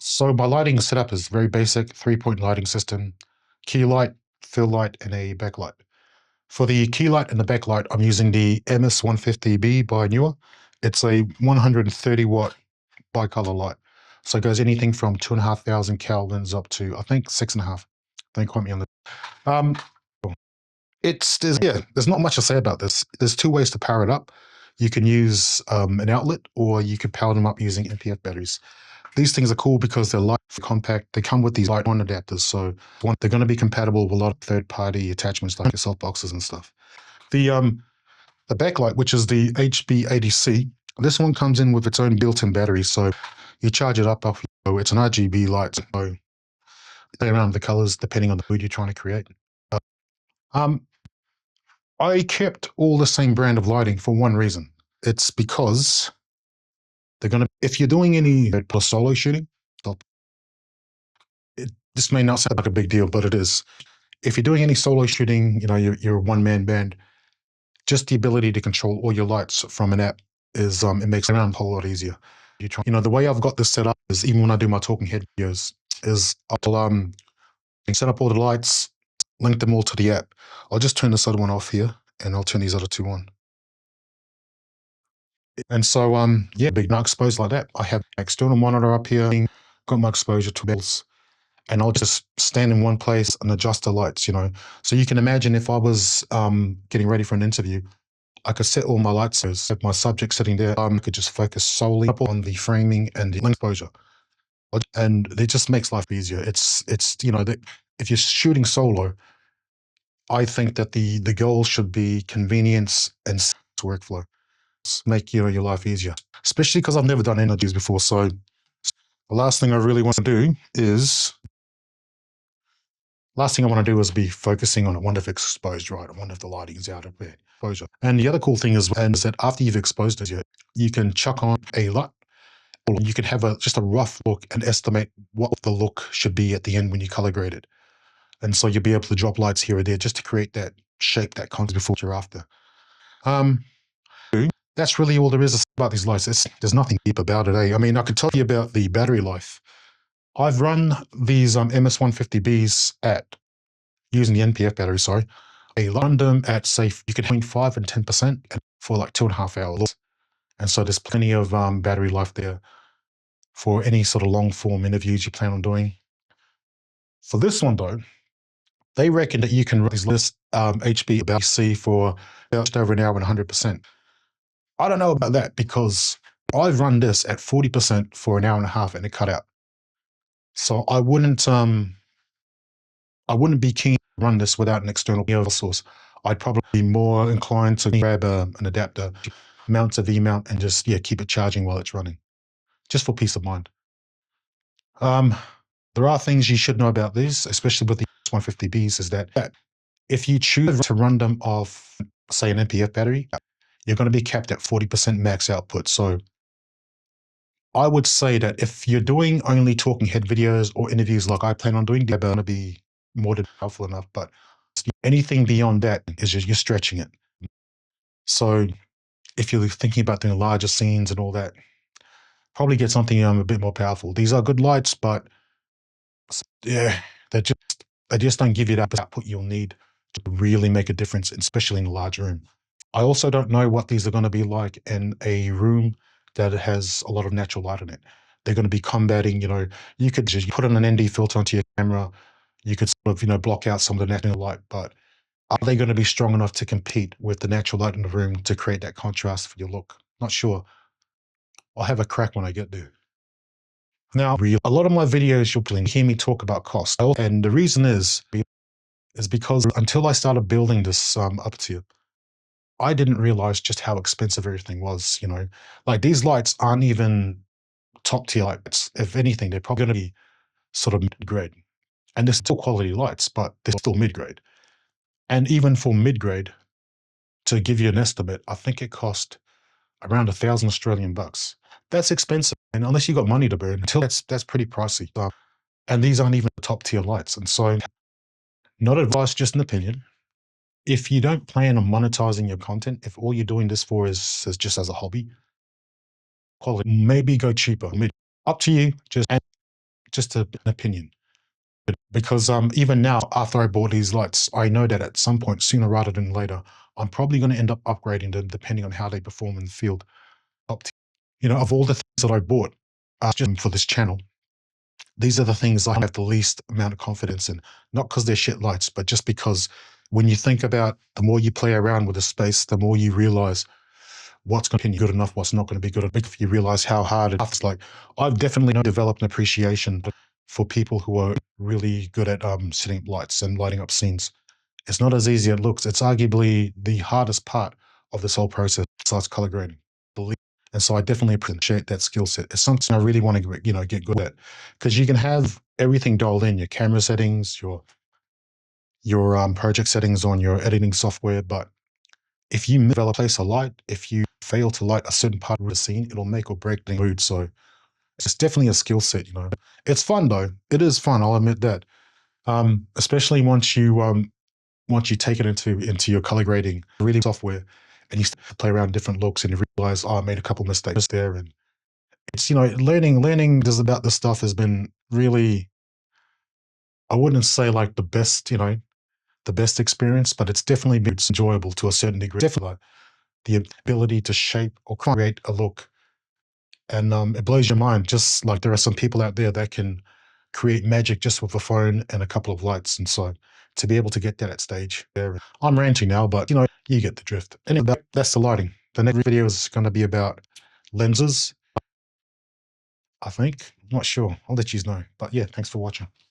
So my lighting setup is very basic, 3-point lighting system, key light, fill light, and a backlight. For the key light and the backlight, I'm using the Ms150B by Neewer. It's a 130 watt bicolor light. So it goes anything from 2,500 Kelvins up to, I think, 6.5. Don't quote me on that. There's not much to say about this. There's two ways to power it up. You can use an outlet, or you can power them up using NPF batteries. These things are cool because they're light, compact. They come with these light-on adapters, so they're going to be compatible with a lot of third-party attachments like your softboxes and stuff. The backlight, which is the HB80C, this one comes in with its own built-in battery, so you charge it up. It's an RGB light, so play around with the colors depending on the mood you're trying to create. I kept all the same brand of lighting for one reason. It's because if you're doing any solo shooting, this may not sound like a big deal, but it is. If you're doing any solo shooting, you're a one-man band, just the ability to control all your lights from an app is, it makes it a whole lot easier. The way I've got this set up is, even when I do my talking head videos, is I'll set up all the lights, link them all to the app. I'll just turn this other one off here, and I'll turn these other two on. And so, big not exposed like that. I have an external monitor up here, got my exposure tools, and I'll just stand in one place and adjust the lights, So you can imagine if I was getting ready for an interview, I could set all my lights, have my subject sitting there. I could just focus solely on the framing and the exposure. And it just makes life easier. It's if you're shooting solo, I think that the goal should be convenience and workflow. Make your life easier, especially because I've never done any of these before. So the last thing I really want to do is be focusing on it. I wonder if it's exposed right. I wonder if the lighting is out of there. Exposure. And the other cool thing is that after you've exposed it, you can chuck on a light, or you can have just a rough look and estimate what the look should be at the end when you color grade it. And so you'll be able to drop lights here or there just to create that shape, that contour before you're after. That's really all there is about these lights. There's nothing deep about it, eh? I mean, I could tell you about the battery life. I've run these MS150Bs using the NPF battery, sorry. I run them at, say, you could between 5 and 10% for like 2.5 hours. And so there's plenty of battery life there for any sort of long form interviews you plan on doing. For this one though, they reckon that you can run this HB80C for just over an hour and 100%. I don't know about that, because I've run this at 40% for an hour and a half and it cut out. So I wouldn't be keen to run this without an external power source. I'd probably be more inclined to grab an adapter, mount a V-mount, and just keep it charging while it's running, just for peace of mind. There are things you should know about these, especially with the MS150Bs, is that if you choose to run them off, say, an NPF battery, you're going to be capped at 40% max output. So I would say that if you're doing only talking head videos or interviews like I plan on doing, they're going to be more than powerful enough. But anything beyond that is just, you're stretching it. So if you're thinking about doing larger scenes and all that, probably get something a bit more powerful. These are good lights, but they just don't give you that output you'll need to really make a difference, especially in a large room. I also don't know what these are going to be like in a room that has a lot of natural light in it. They're going to be combating, you could just put in an ND filter onto your camera. You could sort of, block out some of the natural light, but are they going to be strong enough to compete with the natural light in the room to create that contrast for your look? Not sure. I'll have a crack when I get there. Now, a lot of my videos, you'll hear me talk about cost. And the reason is because until I started building this up tier, I didn't realize just how expensive everything was, Like, these lights aren't even top tier lights. If anything, they're probably going to be sort of mid-grade. And they're still quality lights, but they're still mid-grade. And even for mid-grade, to give you an estimate, I think it cost around 1,000 Australian bucks. That's expensive. And unless you got money to burn, that's pretty pricey. And these aren't even the top tier lights. And so, not advice, just an opinion. If you don't plan on monetizing your content, if all you're doing this for is just as a hobby, maybe go cheaper. Up to you. just an opinion. Because even now, after I bought these lights, I know that at some point, sooner rather than later, I'm probably going to end up upgrading them depending on how they perform in the field. Of all the things that I bought just for this channel, these are the things I have the least amount of confidence in. Not because they're shit lights, but just because when you think about the more you play around with the space, the more you realize what's going to be good enough, what's not going to be good enough. If you realize how hard it is, like I've definitely developed an appreciation for people who are really good at setting up lights and lighting up scenes. It's not as easy as it looks. It's arguably the hardest part of this whole process besides color grading. And so I definitely appreciate that skill set. It's something I really want to, get good at, because you can have everything dialed in, your camera settings, your project settings on your editing software, but if you develop place a light, if you fail to light a certain part of the scene, it'll make or break the mood. So it's definitely a skill set. It's fun though. It is fun. I'll admit that. Especially once you take it into your color grading reading software, and you start to play around different looks, and you realize, oh, I made a couple mistakes there, and it's learning just about this stuff has been really, I wouldn't say like the best experience, but it's definitely been enjoyable to a certain degree. Definitely the ability to shape or create a look. And it blows your mind. Just like there are some people out there that can create magic just with a phone and a couple of lights. And so to be able to get that at stage there, I'm ranting now, but you get the drift. Anyway, that's the lighting. The next video is going to be about lenses, I think. I'm not sure. I'll let you know. But yeah, thanks for watching.